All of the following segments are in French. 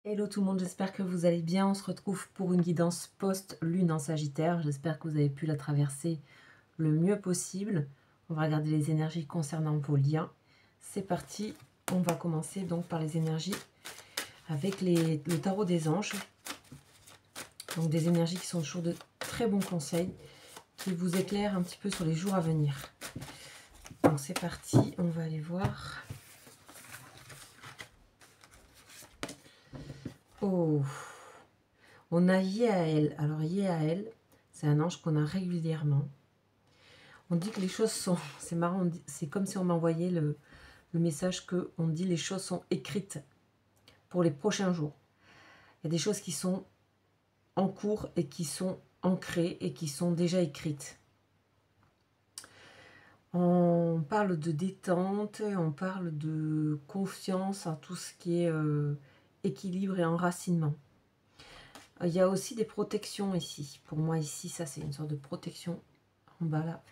Hello tout le monde, j'espère que vous allez bien. On se retrouve pour une guidance post-lune en Sagittaire. J'espère que vous avez pu la traverser le mieux possible. On va regarder les énergies concernant vos liens. C'est parti, on va commencer donc par les énergies avec le tarot des anges. Donc des énergies qui sont toujours de très bons conseils, qui vous éclairent un petit peu sur les jours à venir. Donc c'est parti, on va aller voir. Oh, on a Yael. Alors Yael, c'est un ange qu'on a régulièrement. On dit que les choses sont... C'est marrant, c'est comme si on m'envoyait le message qu'on dit les choses sont écrites pour les prochains jours. Il y a des choses qui sont en cours et qui sont ancrées et qui sont déjà écrites. On parle de détente, on parle de confiance en tout ce qui est équilibre et enracinement. Il y a aussi des protections ici. Pour moi ici, ça c'est une sorte de protection en bas là.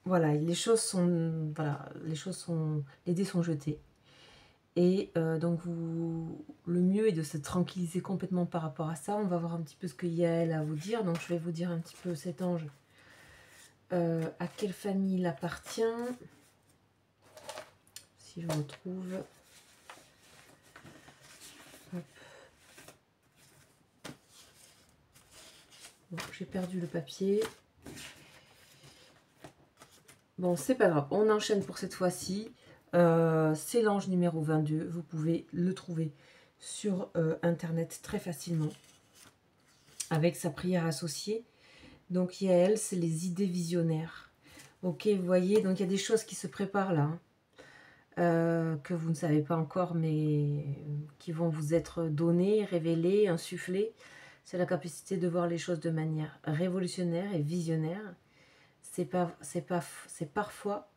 Voilà, les choses sont, les dés sont jetés. Et donc le mieux est de se tranquilliser complètement par rapport à ça. On va voir un petit peu ce que Yael a à vous dire. Donc je vais vous dire un petit peu cet ange. À quelle famille il appartient. Si je retrouve. Bon, j'ai perdu le papier. Bon, c'est pas grave. On enchaîne pour cette fois-ci. C'est l'ange numéro 22. Vous pouvez le trouver sur Internet très facilement. Avec sa prière associée. Donc Yael, c'est les idées visionnaires. Ok, vous voyez, donc il y a des choses qui se préparent là. Que vous ne savez pas encore, mais qui vont vous être données, révélées, insufflées. C'est la capacité de voir les choses de manière révolutionnaire et visionnaire. C'est parfois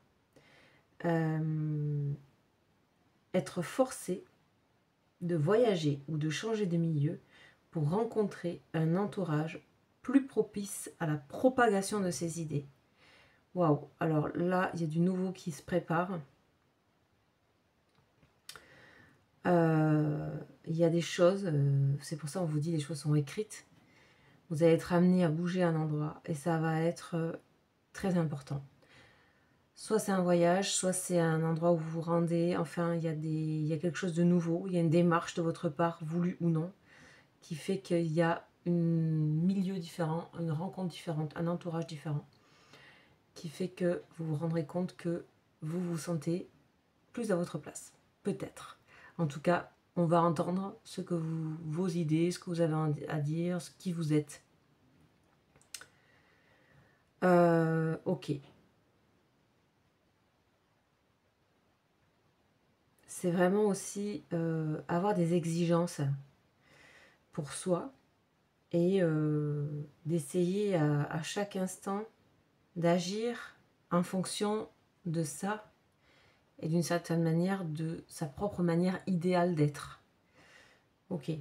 être forcé de voyager ou de changer de milieu pour rencontrer un entourage plus propice à la propagation de ses idées. Waouh! Alors là, il y a du nouveau qui se prépare. Il y a des choses, c'est pour ça qu'on vous dit les choses sont écrites. Vous allez être amené à bouger à un endroit et ça va être très important. Soit c'est un voyage, soit c'est un endroit où vous vous rendez. Enfin, il y a quelque chose de nouveau. Il y a une démarche de votre part, voulue ou non, qui fait qu'il y a un milieu différent, une rencontre différente, un entourage différent, qui fait que vous vous rendrez compte que vous vous sentez plus à votre place. Peut-être. En tout cas, on va entendre ce que vos idées, ce que vous avez à dire, ce qui vous êtes. Ok. C'est vraiment aussi avoir des exigences pour soi et d'essayer à chaque instant d'agir en fonction de ça et d'une certaine manière de sa propre manière idéale d'être. Ok.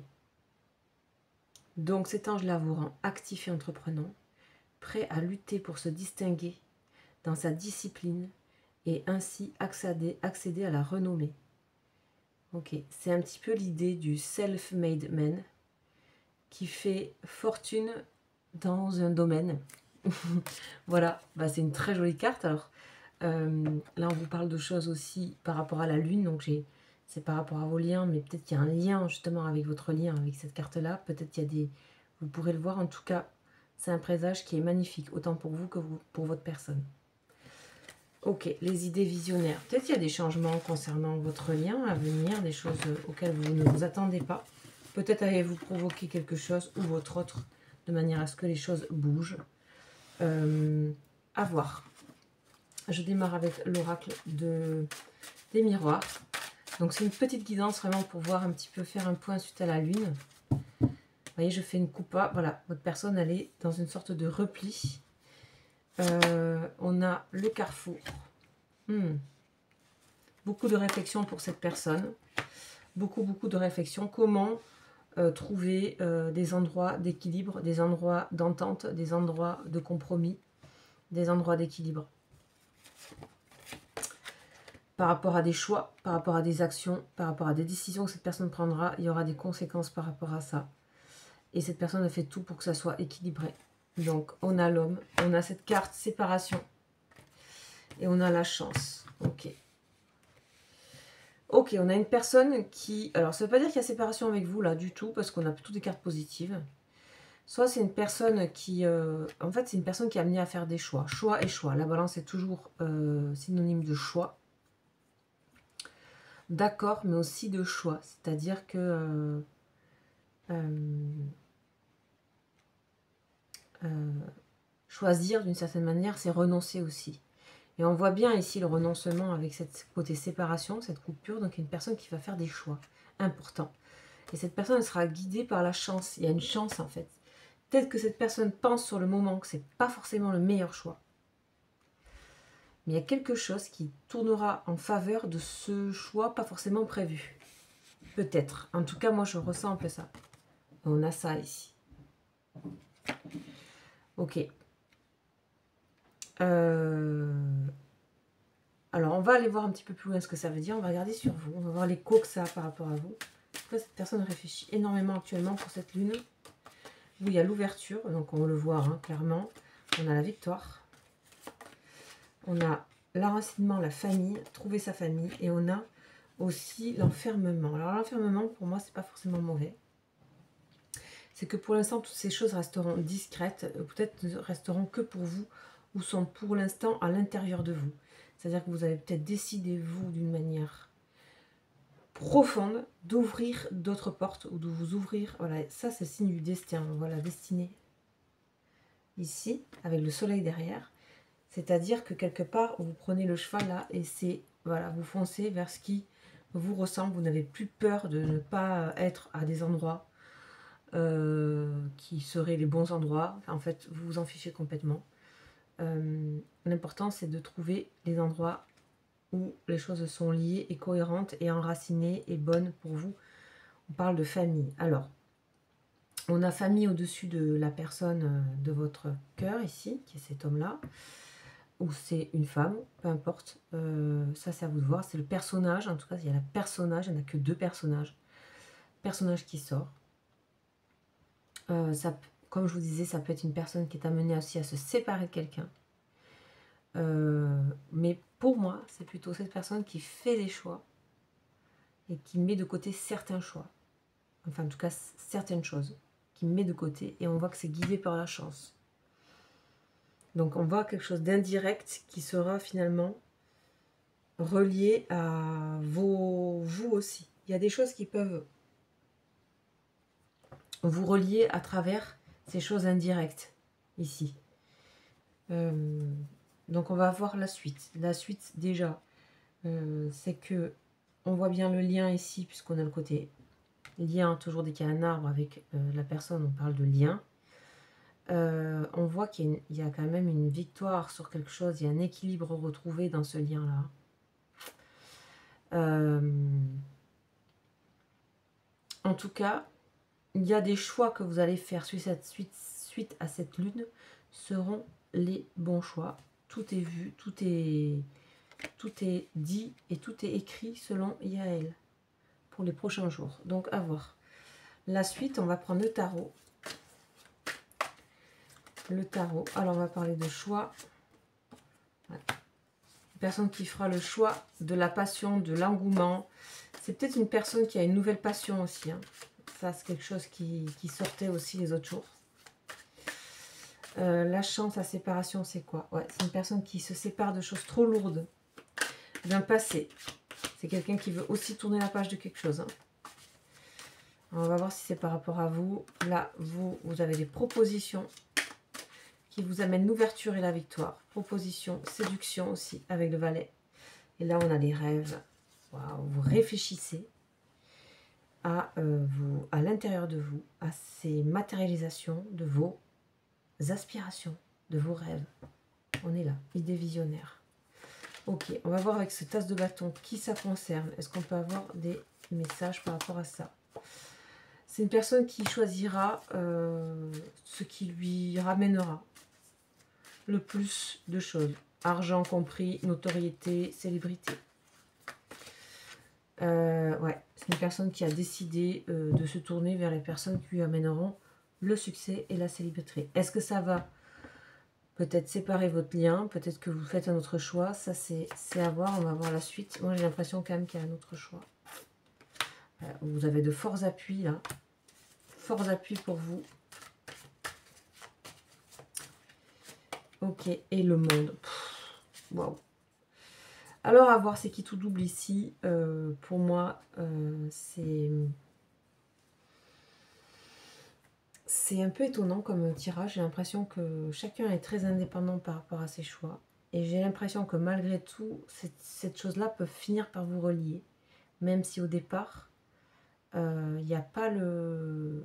Donc cet ange-là vous rend actif et entreprenant, prêt à lutter pour se distinguer dans sa discipline et ainsi accéder à la renommée. Ok, c'est un petit peu l'idée du self-made man qui fait fortune dans un domaine. Voilà, bah, c'est une très jolie carte. Alors là, on vous parle de choses aussi par rapport à la lune, donc c'est par rapport à vos liens, mais peut-être qu'il y a un lien justement avec votre lien, avec cette carte-là. Peut-être qu'il y a des... Vous pourrez le voir, en tout cas, c'est un présage qui est magnifique, autant pour vous que pour votre personne. Ok, les idées visionnaires. Peut-être qu'il y a des changements concernant votre lien à venir, des choses auxquelles vous ne vous attendez pas. Peut-être avez-vous provoqué quelque chose ou votre autre, de manière à ce que les choses bougent. À voir. Je démarre avec l'oracle des miroirs. Donc c'est une petite guidance vraiment pour voir un petit peu, faire un point suite à la lune. Vous voyez, je fais une coupa. Voilà, votre personne, elle est dans une sorte de repli. On a le carrefour. Beaucoup de réflexion pour cette personne. Beaucoup de réflexion. Comment trouver des endroits d'équilibre, des endroits d'entente, des endroits de compromis, des endroits d'équilibre. par rapport à des choix, par rapport à des actions, par rapport à des décisions que cette personne prendra, il y aura des conséquences par rapport à ça. Et cette personne a fait tout pour que ça soit équilibré. Donc, on a l'homme, on a cette carte séparation. Et on a la chance. Ok. Ok, on a une personne qui... Alors, ça ne veut pas dire qu'il y a séparation avec vous, là, du tout, parce qu'on a plutôt des cartes positives. Soit c'est une personne qui... en fait, c'est une personne qui est amenée à faire des choix. Choix et choix. La balance est toujours synonyme de choix. D'accord, mais aussi de choix. C'est-à-dire que... choisir, d'une certaine manière, c'est renoncer aussi. Et on voit bien ici le renoncement avec cette côté séparation, cette coupure. Donc, il y a une personne qui va faire des choix importants. Et cette personne elle sera guidée par la chance. Il y a une chance, en fait. Peut-être que cette personne pense sur le moment que ce n'est pas forcément le meilleur choix. Mais il y a quelque chose qui tournera en faveur de ce choix pas forcément prévu. Peut-être. En tout cas, moi, je ressens un peu ça. On a ça ici. Ok. Alors, on va aller voir un petit peu plus loin ce que ça veut dire. On va regarder sur vous. On va voir l'écho que ça a par rapport à vous. Après, cette personne réfléchit énormément actuellement pour cette lune. Où il y a l'ouverture. Donc, on le voit hein, clairement. On a la victoire. On a l'enracinement, la famille. Trouver sa famille. Et on a aussi l'enfermement. Alors, l'enfermement, pour moi, c'est pas forcément mauvais. C'est que pour l'instant, toutes ces choses resteront discrètes. Peut-être ne resteront que pour vous. Ou sont pour l'instant à l'intérieur de vous. C'est-à-dire que vous avez peut-être décidé, vous, d'une manière profonde, d'ouvrir d'autres portes ou de vous ouvrir. Voilà, ça c'est le signe du destin. On voit la destinée ici, avec le soleil derrière. C'est-à-dire que quelque part, vous prenez le cheval là et c'est, voilà, vous foncez vers ce qui vous ressemble. Vous n'avez plus peur de ne pas être à des endroits qui seraient les bons endroits. En fait, vous vous en fichez complètement. L'important, c'est de trouver les endroits où les choses sont liées et cohérentes et enracinées et bonnes pour vous. On parle de famille. Alors, on a famille au-dessus de la personne de votre cœur ici, qui est cet homme-là, ou c'est une femme, peu importe. Ça, c'est à vous de voir. C'est le personnage. En tout cas, il y a le personnage. Il n'y en a que deux personnages. Personnage qui sort. Ça, comme je vous disais, ça peut être une personne qui est amenée aussi à se séparer de quelqu'un. Mais pour moi, c'est plutôt cette personne qui fait des choix et qui met de côté certains choix. Enfin, en tout cas, certaines choses qui met de côté. Et on voit que c'est guidé par la chance. Donc, on voit quelque chose d'indirect qui sera finalement relié à vous aussi. Il y a des choses qui peuvent vous relier à travers ces choses indirectes ici. Donc, on va voir la suite. La suite, déjà, c'est que on voit bien le lien ici, puisqu'on a le côté lien, toujours dès qu'il y a un arbre avec la personne, on parle de lien. On voit qu'il y a quand même une victoire sur quelque chose, il y a un équilibre retrouvé dans ce lien-là. En tout cas, il y a des choix que vous allez faire suite à cette lune seront les bons choix. Tout est vu, tout est dit et tout est écrit selon Yael pour les prochains jours. Donc à voir. La suite, on va prendre le tarot. Le tarot. Alors on va parler de choix. Ouais. Une personne qui fera le choix de la passion, de l'engouement. C'est peut-être une personne qui a une nouvelle passion aussi. Hein. Ça, c'est quelque chose qui sortait aussi les autres jours. La chance, la séparation, c'est quoi? Ouais, c'est une personne qui se sépare de choses trop lourdes, d'un passé. C'est quelqu'un qui veut aussi tourner la page de quelque chose. Hein. On va voir si c'est par rapport à vous. Là, vous avez des propositions qui vous amènent l'ouverture et la victoire. Proposition, séduction aussi, avec le valet. Et là, on a des rêves. Waouh, vous réfléchissez à l'intérieur de vous, à ces matérialisations de vos aspirations, de vos rêves. On est là, idée visionnaire. Ok, on va voir avec ce tasse de bâton qui ça concerne. Est-ce qu'on peut avoir des messages par rapport à ça? C'est une personne qui choisira ce qui lui ramènera le plus de choses. Argent compris, notoriété, célébrité. Ouais, c'est une personne qui a décidé de se tourner vers les personnes qui lui amèneront le succès et la célébrité. Est-ce que ça va peut-être séparer votre lien, peut-être que vous faites un autre choix, ça c'est à voir, on va voir la suite. Moi j'ai l'impression quand même qu'il y a un autre choix. Vous avez de forts appuis là, forts appuis pour vous. Ok, et le monde. Waouh. Alors à voir, c'est qui tout double ici. Pour moi, c'est un peu étonnant comme tirage. J'ai l'impression que chacun est très indépendant par rapport à ses choix. Et j'ai l'impression que malgré tout, cette chose-là peut finir par vous relier. Même si au départ, il n'y a pas le...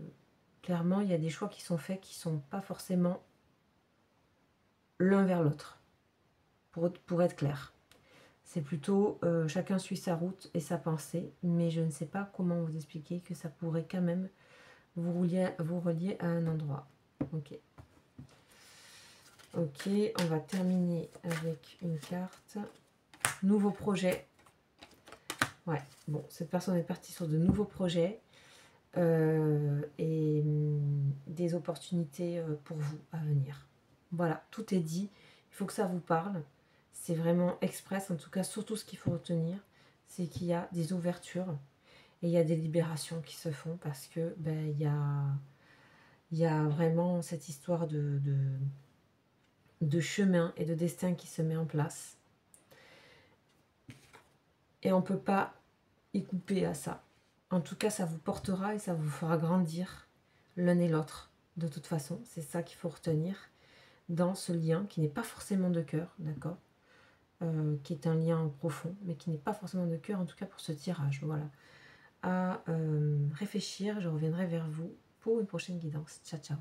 Clairement, il y a des choix qui sont faits qui ne sont pas forcément l'un vers l'autre. Pour être clair. C'est plutôt chacun suit sa route et sa pensée. Mais je ne sais pas comment vous expliquer que ça pourrait quand même vous relier à un endroit. Ok. Ok, on va terminer avec une carte. Nouveau projet. Ouais, bon, cette personne est partie sur de nouveaux projets et des opportunités pour vous à venir. Voilà, tout est dit. Il faut que ça vous parle. C'est vraiment express, en tout cas, surtout ce qu'il faut retenir, c'est qu'il y a des ouvertures et il y a des libérations qui se font parce que ben, il y a vraiment cette histoire de chemin et de destin qui se met en place. Et on ne peut pas y couper à ça. En tout cas, ça vous portera et ça vous fera grandir l'un et l'autre. De toute façon, c'est ça qu'il faut retenir dans ce lien qui n'est pas forcément de cœur, d'accord, qui est un lien profond, mais qui n'est pas forcément de cœur, en tout cas pour ce tirage. Voilà. À réfléchir, je reviendrai vers vous pour une prochaine guidance. Ciao, ciao.